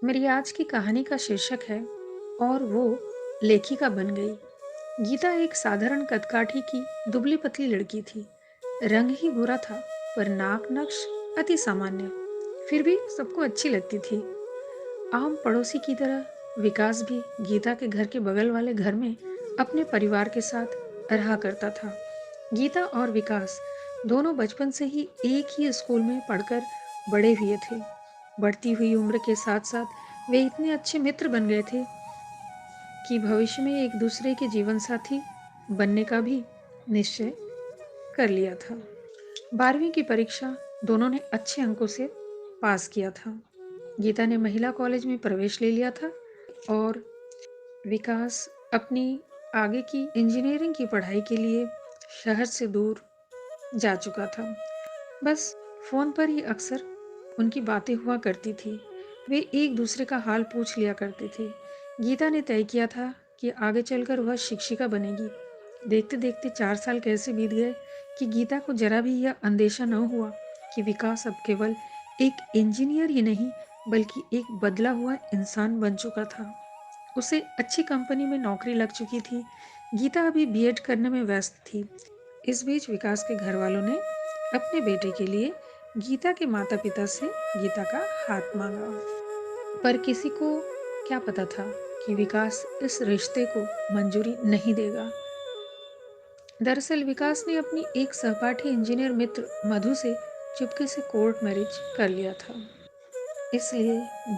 मेरी आज की कहानी का शीर्षक है और वो लेखिका बन गई। गीता एक साधारण कदकाठी की दुबली पतली लड़की थी। रंग ही भूरा था, पर नाक नक्श अति सामान्य। फिर भी सबको अच्छी लगती थी। आम पड़ोसी की तरह विकास भी गीता के घर के बगल वाले घर में अपने परिवार के साथ रहा करता था। गीता और विकास दोनों बचपन से ही एक ही स्कूल में पढ़कर बड़े हुए थे। बढ़ती हुई उम्र के साथ साथ वे इतने अच्छे मित्र बन गए थे कि भविष्य में एक दूसरे के जीवन साथी बनने का भी निश्चय कर लिया था। 12वीं की परीक्षा दोनों ने अच्छे अंकों से पास किया था। गीता ने महिला कॉलेज में प्रवेश ले लिया था और विकास अपनी आगे की इंजीनियरिंग की पढ़ाई के लिए शहर से दूर जा चुका था। बस फोन पर ही अक्सर उनकी बातें हुआ करती थी। वे एक दूसरे का हाल पूछ लिया करते थे। गीता ने तय किया था कि आगे चलकर वह शिक्षिका बनेगी। देखते देखते 4 साल कैसे बीत गए कि गीता को जरा भी यह अंदेशा न हुआ कि विकास अब केवल एक इंजीनियर ही नहीं बल्कि एक बदला हुआ इंसान बन चुका था। उसे अच्छी कंपनी में नौकरी लग चुकी थी। गीता अभी बीएड करने में व्यस्त थी। इस बीच विकास के घर वालों ने अपने बेटे के लिए गीता के माता पिता से गीता का हाथ मांगा। पर किसी को क्या पता था कि विकास इस रिश्ते को मंजूरी नहीं देगा। दरअसल विकास ने अपनी एक सहपाठी इंजीनियर मित्र मधु से चुपके से कोर्ट मैरिज कर लिया था। इसलिए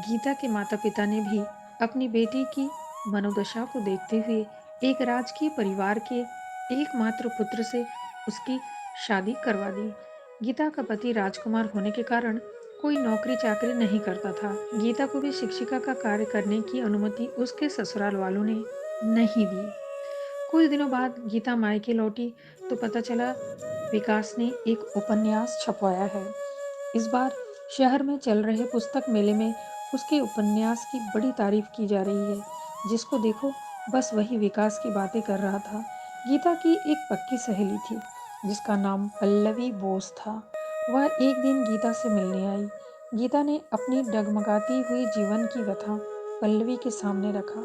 गीता के माता पिता ने भी अपनी बेटी की मनोदशा को देखते हुए एक राजकीय परिवार के एकमात्र पुत्र से उसकी शादी करवा दी। गीता का पति राजकुमार होने के कारण कोई नौकरी चाकरी नहीं करता था। गीता को भी शिक्षिका का कार्य करने की अनुमति उसके ससुराल वालों ने नहीं दी। कुछ दिनों बाद गीता मायके लौटी तो पता चला विकास ने एक उपन्यास छपवाया है। इस बार शहर में चल रहे पुस्तक मेले में उसके उपन्यास की बड़ी तारीफ की जा रही है। जिसको देखो बस वही विकास की बातें कर रहा था। गीता की एक पक्की सहेली थी जिसका नाम पल्लवी बोस था। वह एक दिन गीता से मिलने आई। गीता ने अपनी डगमगाती हुई जीवन की व्यथा पल्लवी के सामने रखा।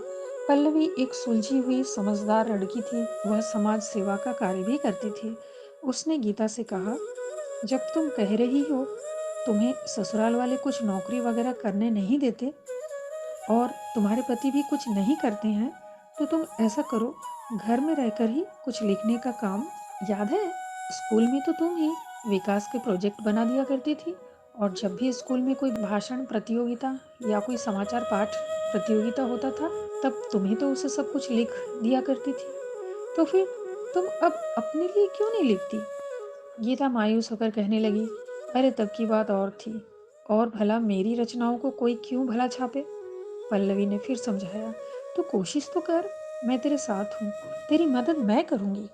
पल्लवी एक सुलझी हुई समझदार लड़की थी। वह समाज सेवा का कार्य भी करती थी। उसने गीता से कहा, जब तुम कह रही हो तुम्हें ससुराल वाले कुछ नौकरी वगैरह करने नहीं देते और तुम्हारे पति भी कुछ नहीं करते हैं, तो तुम ऐसा करो, घर में रहकर ही कुछ लिखने का काम। याद है स्कूल में तो तुम ही विकास के प्रोजेक्ट बना दिया करती थी और जब भी स्कूल में कोई भाषण प्रतियोगिता या कोई समाचार पाठ प्रतियोगिता होता था तब तुम्हें तो उसे सब कुछ लिख दिया करती थी। तो फिर तुम अब अपने लिए क्यों नहीं लिखती? गीता मायूस होकर कहने लगी, अरे तब की बात और थी, और भला मेरी रचनाओं को कोई क्यों भला छापे? पल्लवी ने फिर समझाया, तो कोशिश तो कर, मैं तेरे साथ हूँ, तेरी मदद मैं करूँगी।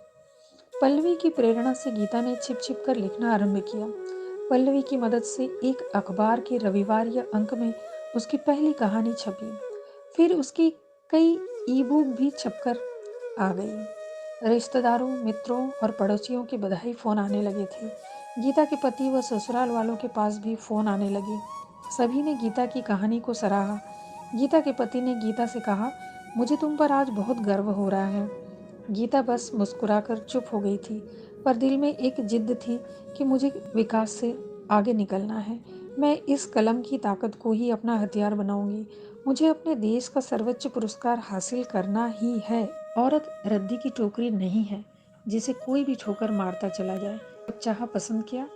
पल्लवी की प्रेरणा से गीता ने छिप छिप कर लिखना आरंभ किया। पल्लवी की मदद से एक अखबार के रविवार या अंक में उसकी पहली कहानी छपी। फिर उसकी कई ई बुक भी छपकर आ गई। रिश्तेदारों, मित्रों और पड़ोसियों के बधाई फोन आने लगे थे। गीता के पति व ससुराल वालों के पास भी फोन आने लगे। सभी ने गीता की कहानी को सराहा। गीता के पति ने गीता से कहा, मुझे तुम पर आज बहुत गर्व हो रहा है। गीता बस मुस्कुराकर चुप हो गई थी, पर दिल में एक जिद थी कि मुझे विकास से आगे निकलना है। मैं इस कलम की ताकत को ही अपना हथियार बनाऊंगी। मुझे अपने देश का सर्वोच्च पुरस्कार हासिल करना ही है। औरत रद्दी की टोकरी नहीं है जिसे कोई भी ठोकर मारता चला जाए। जब चाहा पसंद किया,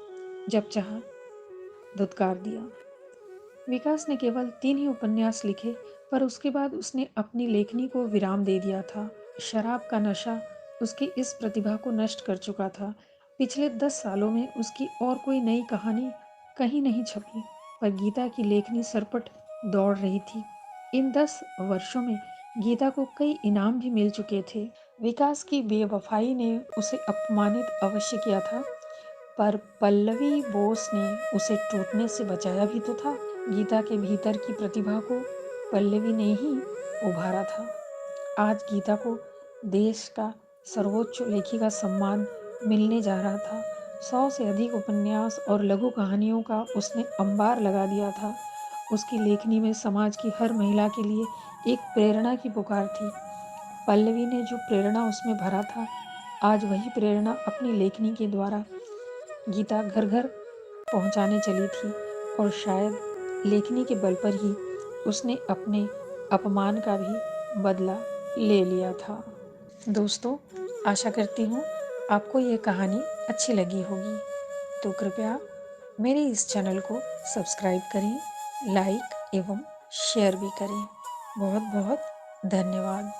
जब चाहा धुतकार दिया। विकास ने केवल 3 ही उपन्यास लिखे, पर उसके बाद उसने अपनी लेखनी को विराम दे दिया था। शराब का नशा उसकी इस प्रतिभा को नष्ट कर चुका था। पिछले 10 सालों में उसकी और कोई नई कहानी कहीं नहीं छपी, पर गीता की लेखनी सरपट दौड़ रही थी। इन 10 वर्षों में गीता को कई इनाम भी मिल चुके थे। विकास की बेवफाई ने उसे अपमानित अवश्य किया था, पर पल्लवी बोस ने उसे टूटने से बचाया भी तो था। गीता के भीतर की प्रतिभा को पल्लवी ने ही उभारा था। आज गीता को देश का सर्वोच्च लेखिका सम्मान मिलने जा रहा था। 100 से अधिक उपन्यास और लघु कहानियों का उसने अंबार लगा दिया था उसकी लेखनी में समाज की हर महिला के लिए एक प्रेरणा की पुकार थी। पल्लवी ने जो प्रेरणा उसमें भरा था, आज वही प्रेरणा अपनी लेखनी के द्वारा गीता घर घर पहुंचाने चली थी और शायद लेखनी के बल पर ही उसने अपने अपमान का भी बदला ले लिया था। दोस्तों, आशा करती हूँ आपको ये कहानी अच्छी लगी होगी। तो कृपया मेरे इस चैनल को सब्सक्राइब करें, लाइक एवं शेयर भी करें। बहुत बहुत धन्यवाद।